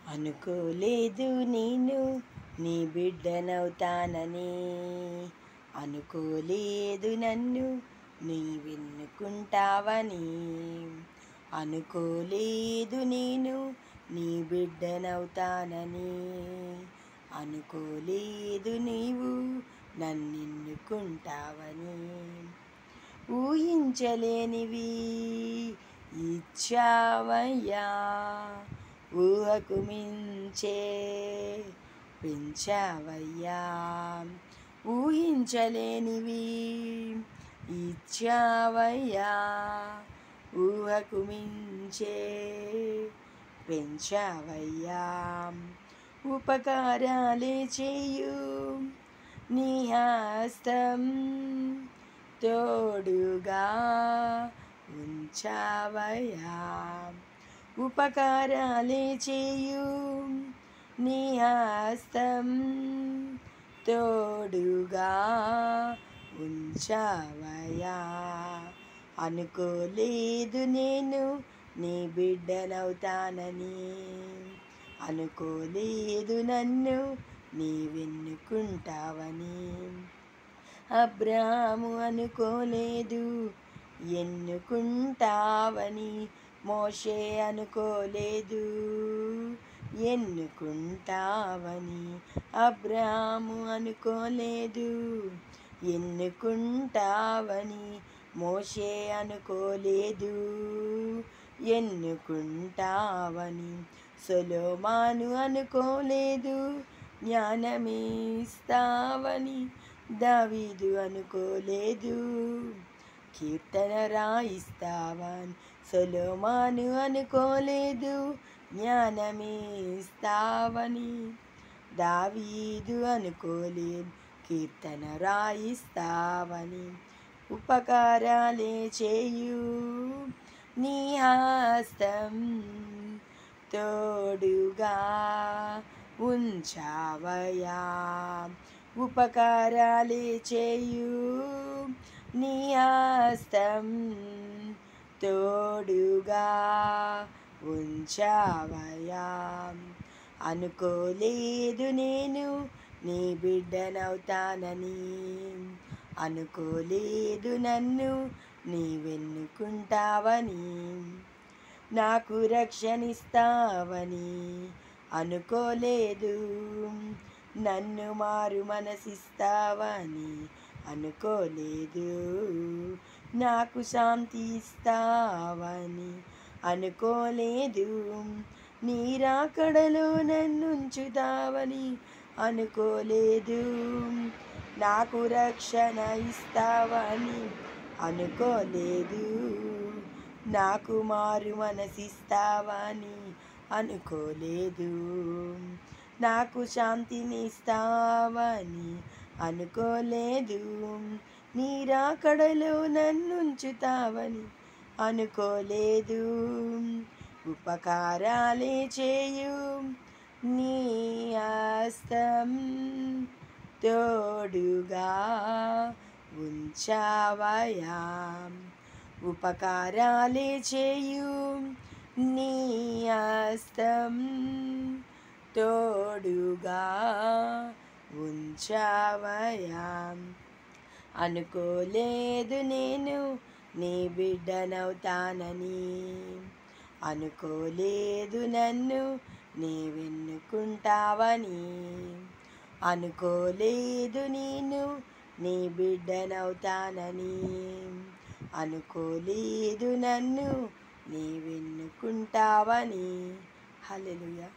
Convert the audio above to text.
అనుకోలేదు నేను నీ బిడ్డనవుతానని, అనుకోలేదు నన్ను నీ వెన్నుకుంటావని. అనుకోలేదు నేను నీ బిడ్డనవుతానని, అనుకోలేదు నీవు నన్నెన్నుకుంటావని. ఊహించలేనివి ఇచ్చావయ్యా, ఊహకు మించే పెంచావయ్యా. ఊహించలేనివి ఇచ్చావయ్యా, ఊహకు మించే పెంచావయ్యా. ఉపకారాలే చేయు నీ హస్తం తోడుగా ఉంచావయ్యా. ఉపకారాలే చేయు నీ హస్తం తోడుగా ఉంచావయ్యా. అనుకోలేదు నేను నీ బిడ్డనవుతానని, అనుకోలేదు నన్ను నీ వెన్నుకుంటావని. అబ్రాహాము అనుకోలేదు ఎన్నుకుంటావని, మోషే అనుకోలేదు ఎన్నుకుంటావని. అబ్రాహాము అనుకోలేదు ఎన్నుకుంటావని, మోషే అనుకోలేదు ఎన్నుకుంటావని. సొలొమోను అనుకోలేదు జ్ఞానమిస్తావని, దావీదు అనుకోలేదు కీర్తన రాయిస్తావని. సొలొమోను అనుకోలేదు జ్ఞానమిస్తావని, దావీదు అనుకోలేదు కీర్తన రాయిస్తావని. ఉపకారాలే చేయు నీ హస్తం తోడుగా ఉంచావయ్యా. ఉపకారాలే చేయు నీ హస్తం తోడుగా ఉంచావయ్యా. అనుకోలేదు నేను నీ బిడ్డనవుతానని, అనుకోలేదు నన్ను నీ వెన్నుకుంటావని. నాకు రక్షణిస్తావని అనుకోలేదు, నన్ను మారు మనసిస్తావని అనుకోలేదు. నాకు శాంతి ఇస్తావని అనుకోలేదు, నీ రాకడలో నన్నుంచుతావని అనుకోలేదు. నాకు రక్షణ ఇస్తావని అనుకోలేదు, నాకు మారు మనసిస్తావని అనుకోలేదు. నాకు శాంతిని ఇస్తావని అనుకోలేదు, నీ రాకడలో నన్నుంచుతావని అనుకోలేదు. ఉపకారాలే చేయు నీ హస్తం తోడుగా ఉంచావయ్యా. ఉపకారాలే చేయు నీ హస్తం తోడుగా ఉంచావయ్యా. అనుకోలేదు నేను నీ బిడ్డనవుతానని, అనుకోలేదు నన్ను నీ వెన్నుకుంటావని. అనుకోలేదు నేను నీ బిడ్డనవుతానని, అనుకోలేదు నన్ను నీ వెన్నుకుంటావని. హల్లెలూయా.